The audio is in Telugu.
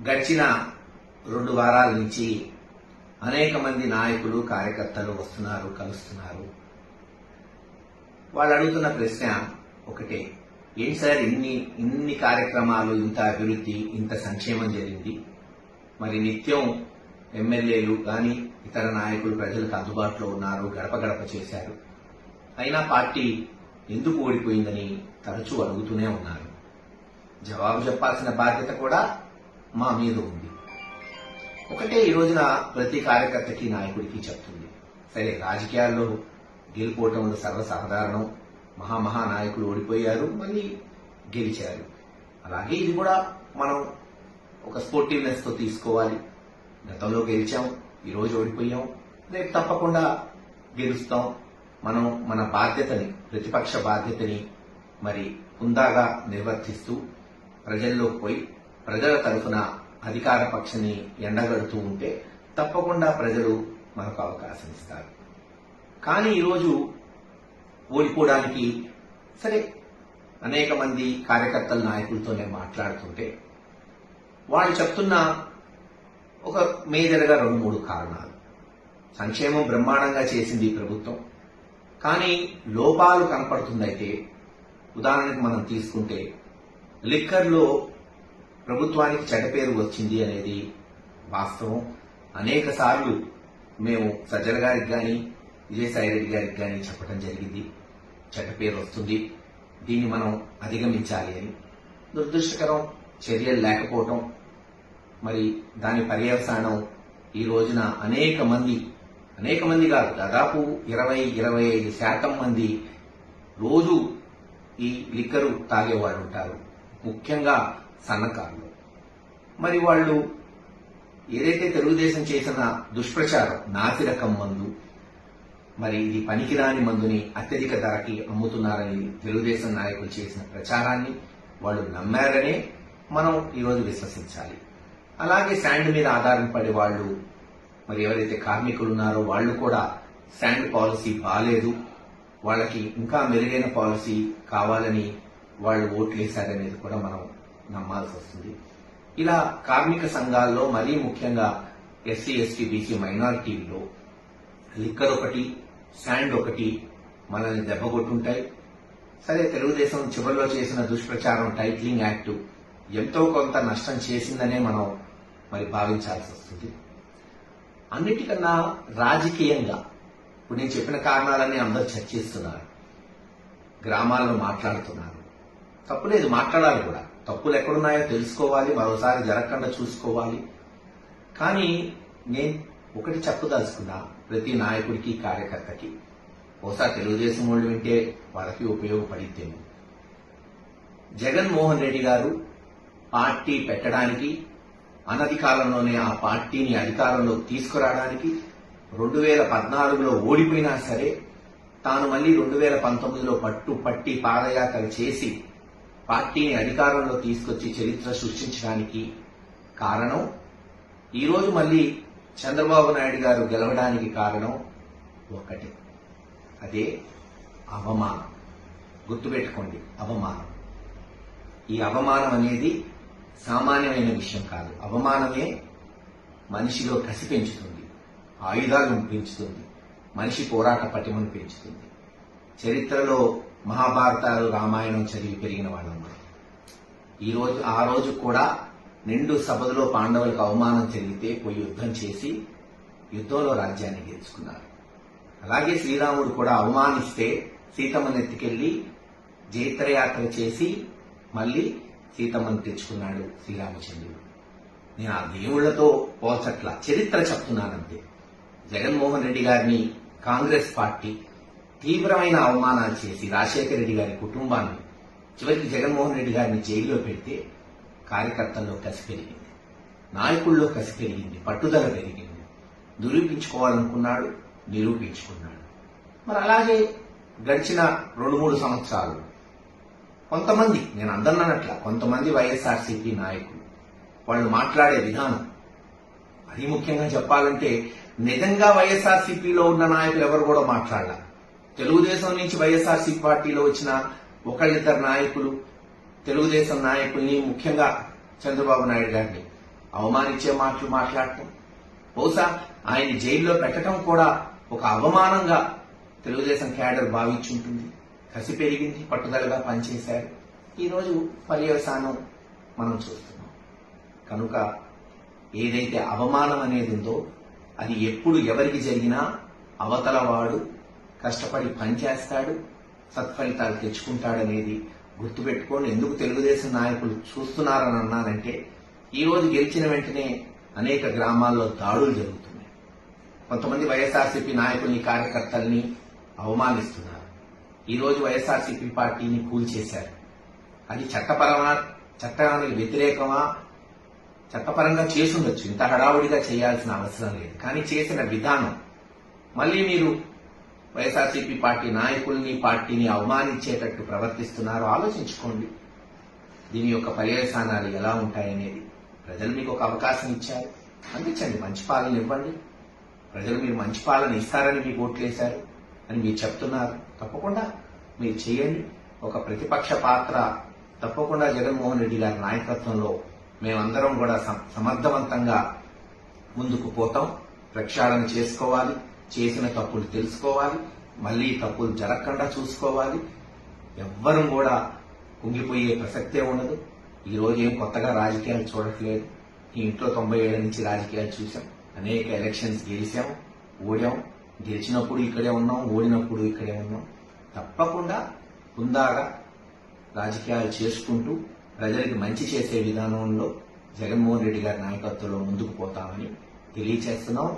గడిచిన 2 వారాల నుంచి అనేక మంది నాయకులు కార్యకర్తలు వస్తున్నారు, కలుస్తున్నారు. వాళ్ళు అడుగుతున్న ప్రశ్న ఒకటే, ఏంటి సార్ ఇన్ని కార్యక్రమాలు, ఇంత అభివృద్ధి, ఇంత సంక్షేమం జరిగింది, మరి నిత్యం ఎమ్మెల్యేలు కానీ ఇతర నాయకులు ప్రజలకు అందుబాటులో ఉన్నారు, గడప గడప చేశారు, అయినా పార్టీ ఎందుకు ఓడిపోయిందని తరచూ అడుగుతూనే ఉన్నారు. జవాబు చెప్పాల్సిన బాధ్యత కూడా మా మీద ఉంది. ఒకటే ఈ రోజున ప్రతి కార్యకర్తకి, నాయకుడికి చెప్తుంది, సరే రాజకీయాల్లో గెలుపోవటంలో సర్వసాధారణం, మహానాయకులు ఓడిపోయారు, మళ్ళీ గెలిచారు. అలాగే ఇది కూడా మనం ఒక స్పోర్టివ్నెస్ తో తీసుకోవాలి. గతంలో గెలిచాం, ఈరోజు ఓడిపోయాం, రేపు తప్పకుండా గెలుస్తాం. మనం మన బాధ్యతని, ప్రతిపక్ష బాధ్యతని మరి హుందాగా నిర్వర్తిస్తూ ప్రజల్లోకి పోయి ప్రజల తరఫున అధికార పక్షాన్ని ఎండగడుతూ ఉంటే తప్పకుండా ప్రజలు మనకు అవకాశం ఇస్తారు. కానీ ఈరోజు ఓడిపోవడానికి సరే అనేక మంది కార్యకర్తల నాయకులతో నేను మాట్లాడుతుంటే వాళ్ళు చెప్తున్న ఒక మేజర్గా 2-3 కారణాలు. సంక్షేమం బ్రహ్మాండంగా చేసింది ఈ ప్రభుత్వం, కానీ లోపాలు కనపడుతుందైతే ఉదాహరణకు మనం తీసుకుంటే లిక్కర్లో ప్రభుత్వానికి చెడ్డ పేరు వచ్చింది అనేది వాస్తవం. అనేక సార్లు మేము సజ్జల గారికి కానీ విజయసాయి రెడ్డి గారికి కానీ చెప్పడం జరిగింది, చెడ్డ పేరు వస్తుంది, దీన్ని మనం అధిగమించాలి అని. దురదృష్టకరం, చర్యలు లేకపోవటం, మరి దాని పర్యవసానం ఈ రోజున అనేక మంది కాదు, దాదాపు 20-25% మంది రోజు ఈ లిక్కరు తాగేవాడు ఉంటారు, ముఖ్యంగా సన్నకారులు. మరి వాళ్ళు ఏదైతే తెలుగుదేశం చేసిన దుష్ప్రచారం, నాసిరకం మందు, మరి ఇది పనికిరాని మందుని అత్యధిక ధరకి అమ్ముతున్నారని తెలుగుదేశం నాయకులు చేసిన ప్రచారాన్ని వాళ్ళు నమ్మారనే మనం ఈరోజు విశ్వసించాలి. అలాగే శాండ్ మీద ఆధారపడే వాళ్ళు, మరి ఎవరైతే కార్మికులు ఉన్నారో వాళ్ళు కూడా శాండ్ పాలసీ బాలేదు, వాళ్ళకి ఇంకా మెరుగైన పాలసీ కావాలని వాళ్ళు ఓట్లేశారనేది కూడా మనం నమ్మాల్సి వస్తుంది. ఇలా కార్మిక సంఘాల్లో మరీ ముఖ్యంగా ఎస్సీ, ఎస్టీ, బీసీ మైనారిటీల్లో లిక్కర్ ఒకటి, శాండ్ ఒకటి మనల్ని దెబ్బకొట్టుంటాయి. సరే తెలుగుదేశం చివరిలో చేసిన దుష్ప్రచారం టైటిలింగ్ యాక్ట్ ఎంతో కొంత నష్టం చేసిందనే మనం మరి భావించాల్సి వస్తుంది. అన్నిటికన్నా రాజకీయంగా ఇప్పుడు నేను చెప్పిన కారణాలన్నీ అందరూ చర్చిస్తున్నారు, గ్రామాల్లో మాట్లాడుతున్నారు. తప్పులేదు, మాట్లాడాలి కూడా. తప్పులు ఎక్కడున్నాయో తెలుసుకోవాలి, మరోసారి జరగకుండా చూసుకోవాలి. కానీ నేను ఒకటి చెప్పదలుచుకున్నా, ప్రతి నాయకుడికి, కార్యకర్తకి, ఒకసారి తెలుగుదేశం వాళ్ళు వింటే వాళ్ళకి ఉపయోగపడితేమో, జగన్మోహన్ రెడ్డి గారు పార్టీ పెట్టడానికి, అనతి కాలంలోనే ఆ పార్టీని అధికారంలోకి తీసుకురావడానికి 2014లో ఓడిపోయినా సరే తాను మళ్లీ 2019లో పట్టి పాదయాత్ర చేసి పార్టీని అధికారంలో తీసుకొచ్చి చరిత్ర సృష్టించడానికి కారణం, ఈరోజు మళ్లీ చంద్రబాబు నాయుడు గారు గెలవడానికి కారణం ఒక్కటే, అదే అవమానం. గుర్తుపెట్టుకోండి, అవమానం. ఈ అవమానం అనేది సామాన్యమైన విషయం కాదు. అవమానమే మనిషిలో కసి పెంచుతుంది, ఆయుధాలను పెంచుతుంది, మనిషి పోరాట పటిమను పెంచుతుంది. చరిత్రలో మహాభారతాలు, రామాయణం చదివి పెరిగిన వాళ్ళం. ఆ రోజు కూడా నిండు సభలో పాండవులకు అవమానం జరిగితే పోయి యుద్ధం చేసి యుద్ధంలో రాజ్యాన్ని గెలుచుకున్నారు. అలాగే శ్రీరాముడు కూడా అవమానిస్తే సీతమ్మను ఎత్తుకెళ్లి జైత్రయాత్ర చేసి మళ్లీ సీతమ్మను తెచ్చుకున్నాడు శ్రీరామచంద్రుడు. నేను ఆ దేవుళ్లతో పోల్చట్లా, చరిత్ర చెప్తున్నానంతే. జగన్మోహన్ రెడ్డి గారిని కాంగ్రెస్ పార్టీ తీవ్రమైన అవమానాలు చేసి రాజశేఖర రెడ్డి గారి కుటుంబాన్ని, చివరికి జగన్మోహన్ రెడ్డి గారిని జైల్లో పెడితే కార్యకర్తల్లో కసి పెరిగింది, నాయకుల్లో కసి పెరిగింది, పట్టుదల పెరిగింది. నిరూపించుకోవాలనుకున్నాడు, నిరూపించుకున్నాడు. మరి అలాగే గడిచిన 2-3 సంవత్సరాలు కొంతమంది, నేను అందన్నట్ల కొంతమంది వైఎస్ఆర్సీపీ నాయకులు వాళ్ళు మాట్లాడే విధానం, మరీ ముఖ్యంగా చెప్పాలంటే నిజంగా వైఎస్ఆర్సీపీలో ఉన్న నాయకులు ఎవరు కూడా మాట్లాడాల. తెలుగుదేశం నుంచి వైఎస్ఆర్సీపీ పార్టీలో వచ్చిన ఒకళ్ళిద్దరు నాయకులు తెలుగుదేశం నాయకుల్ని, ముఖ్యంగా చంద్రబాబు నాయుడు గారిని అవమానించే మాటలు మాట్లాడటం, బహుశా ఆయన జైల్లో పెట్టడం కూడా ఒక అవమానంగా తెలుగుదేశం క్యాడర్ భావించుంటుంది. కసి పెరిగింది, పట్టుదలగా పనిచేశారు. ఈరోజు పర్యవసానం మనం చూస్తున్నాం. కనుక ఏదైతే అవమానం అనేది ఉందో అది ఎప్పుడు ఎవరికి జరిగినా అవతల వాడు కష్టపడి పనిచేస్తాడు, సత్ఫలితాలు తెచ్చుకుంటాడనేది గుర్తుపెట్టుకొని ఎందుకు తెలుగుదేశం నాయకులు చూస్తున్నారని అన్నానంటే, ఈ రోజు గెలిచిన వెంటనే అనేక గ్రామాల్లో దాడులు జరుగుతున్నాయి. కొంతమంది వైఎస్ఆర్సీపీ నాయకుల్ని, కార్యకర్తల్ని అవమానిస్తున్నారు. ఈ రోజు వైఎస్ఆర్సీపీ పార్టీని కూల్చేశారు. అది చట్టానికి వ్యతిరేకమా? చట్టపరంగా చేసుండొచ్చు, ఇంత హడావుడిగా చేయాల్సిన అవసరం లేదు. కానీ చేసిన విధానం, మళ్ళీ మీరు వైఎస్ఆర్సీపీ పార్టీ నాయకుల్ని, పార్టీని అవమానించేటట్టు ప్రవర్తిస్తున్నారు. ఆలోచించుకోండి, దీని యొక్క పర్యవసానాలు ఎలా ఉంటాయనేది. ప్రజలు మీకు ఒక అవకాశం ఇచ్చారు, అందించండి, మంచి పాలన ఇవ్వండి. ప్రజలు మీరు మంచి పాలన ఇస్తారని మీకు ఓట్లేశారు అని మీరు చెప్తున్నారు. తప్పకుండా మీరు చేయండి. ఒక ప్రతిపక్ష పాత్ర తప్పకుండా జగన్మోహన్ రెడ్డి గారి నాయకత్వంలో మేమందరం కూడా సమర్థవంతంగా ముందుకు పోతాం. ప్రక్షాళన చేసుకోవాలి, చేసిన తప్పులు తెలుసుకోవాలి, మళ్లీ తప్పులు జరగకుండా చూసుకోవాలి. ఎవ్వరం కూడా కుంగిపోయే ప్రసక్తే ఉండదు. ఈ రోజు ఏం కొత్తగా రాజకీయాలు చూడట్లేదు. ఈ ఇంట్లో 90 ఏళ్ల నుంచి రాజకీయాలు చూసాం. అనేక ఎలక్షన్స్ గెలిచాం, ఓడాం. గెలిచినప్పుడు ఇక్కడే ఉన్నాం, ఓడినప్పుడు ఇక్కడే ఉన్నాం. తప్పకుండా హుందాగా రాజకీయాలు చేసుకుంటూ ప్రజలకు మంచి చేసే విధానంలో జగన్మోహన్ రెడ్డి గారి నాయకత్వంలో ముందుకు పోతామని తెలియచేస్తున్నాం.